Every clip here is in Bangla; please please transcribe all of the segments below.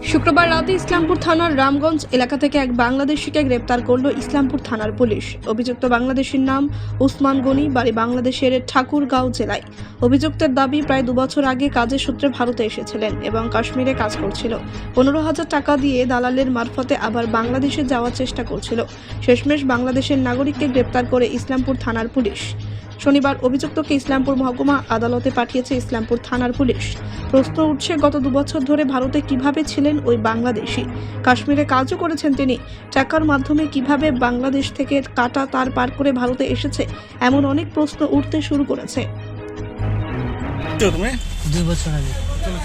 শুক্রবার রাতে ইসলামপুর থানার রামগঞ্জ এলাকা থেকে এক বাংলাদেশিকে গ্রেপ্তার করল ইসলামপুর থানার পুলিশ। অভিযুক্ত বাংলাদেশির নাম উসমান গনি, বাড়ি বাংলাদেশের ঠাকুরগাঁও জেলায়। অভিযুক্তের দাবি প্রায় 2 বছর আগে কাজের সূত্রে ভারতে এসেছিলেন এবং কাশ্মীরে কাজ করছিল। 15,000 টাকা দিয়ে দালালের মারফতে আবার বাংলাদেশে যাওয়ার চেষ্টা করছিল। শেষমেশ বাংলাদেশের নাগরিককে গ্রেপ্তার করে ইসলামপুর থানার পুলিশ। শনিবার অভিযুক্তকে ইসলামপুর মহকুমা আদালতে পাঠিয়েছে ইসলামপুর থানার পুলিশ। প্রশ্ন উঠছে, গত 2 বছর ধরে ভারতে কিভাবে ছিলেন ওই বাংলাদেশি? কাশ্মীরে কাজও করেছেন তিনি। টাকার মাধ্যমে কিভাবে বাংলাদেশ থেকে কাটা তার পার করে ভারতে এসেছে, এমন অনেক প্রশ্ন উঠতে শুরু করেছে। তুমি 2 বছর আগে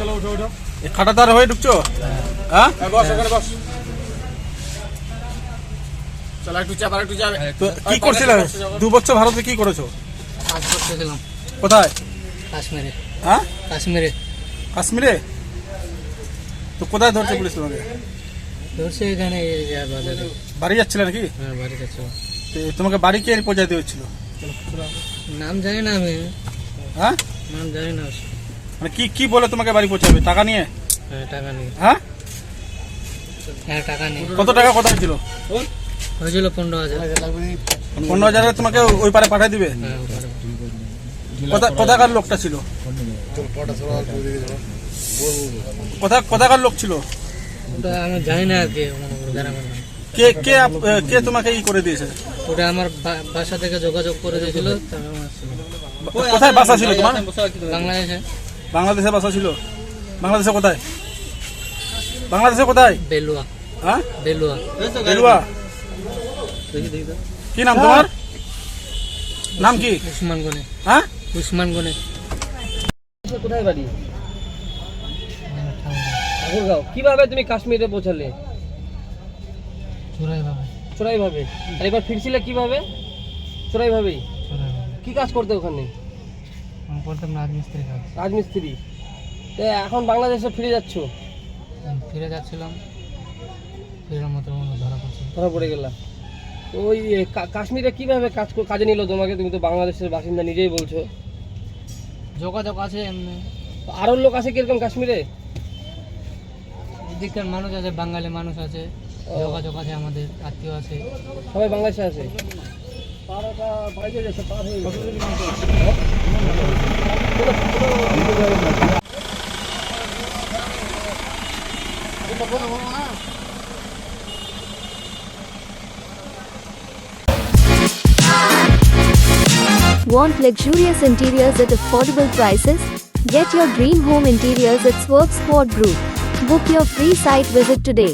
চলো উঠো খাটা তার হয়ে ঢুকছো? হ্যাঁ বস ওখানে বস। চলো একটু চাপ। তো কি করছিলে 2 বছর ভারতে? কি করেছো? কাজ করতেছিলাম। কোথায়? কাশ্মীরে। হ্যাঁ কাশ্মীরে তো কোথায় ধরছে পুলিশ তোমাকে? ধরছে এখানে বাজারে। বাড়ি যাচ্ছিলে নাকি? হ্যাঁ, বাড়ি যাচ্ছিল। তো তোমাকে বাড়ি কে পৌঁছাতে হচ্ছিল? নাম জানি না আমি। হ্যাঁ, নাম জানি না। মানে কি বলে তোমাকে বাড়ি পৌঁছাবে? টাকা নিয়ে? হ্যাঁ, টাকা নিয়ে। হ্যাঁ, টাকা নিয়ে। কত টাকা কথা ছিল? হয়েছিল 15,000। 15,000 তোমাকে ওই পারে পাঠিয়ে দিবে? হ্যাঁ, কোথাকার লোকটা ছিল? কোথাকার লোক ছিল? ওটা আমি জানি না আর কি। কে তোমাকে ই করে দিয়েছে? ওটা আমার বাসা থেকে যোগাযোগ করে দিয়েছিল। কোথায় বাসা ছিল তোমার? বাংলাদেশে। বাংলাদেশে বাসা ছিল? বাংলাদেশে কোথায়? বাংলাদেশে কোথায়? বেলুয়া। হ্যাঁ, বেলুয়া। কি নাম তোমার? নাম কি? উসমান গনি। হ্যাঁ, উসমান গনি। কোথায় বাড়ি? ঠাকুরগাঁও। কিভাবে তুমি কাশ্মীরে পৌঁছালে? চোরাই ভাবে। আর এবার ফিরছিলে কিভাবে? চোরাই ভাবেই। কি কাজ করতে ওখানে? করতাম রাজমিস্ত্রি কাজ। রাজমিস্ত্রি। তো এখন বাংলাদেশে ফিরে যাচ্ছ? ফিরে যাচ্ছিলাম, ফিরার মতো ধরা পড়ে গেলা। তো ওই কাশ্মীরে কিভাবে কাজে নিল তোমাকে? তুমি তো বাংলাদেশের বাসিন্দা নিজেই বলছো। যোগাযোগ আছে এমনি। আরো লোক আছে কিরকম কাশ্মীরে? এদিককার মানুষ আছে, বাঙালি মানুষ আছে, যোগাযোগ আছে, আমাদের আত্মীয় আছে। সবাই বাংলাদেশে আছে। Want luxurious interiors at affordable prices? Get your dream home interiors at Swerve Squad Group. Book your free site visit today.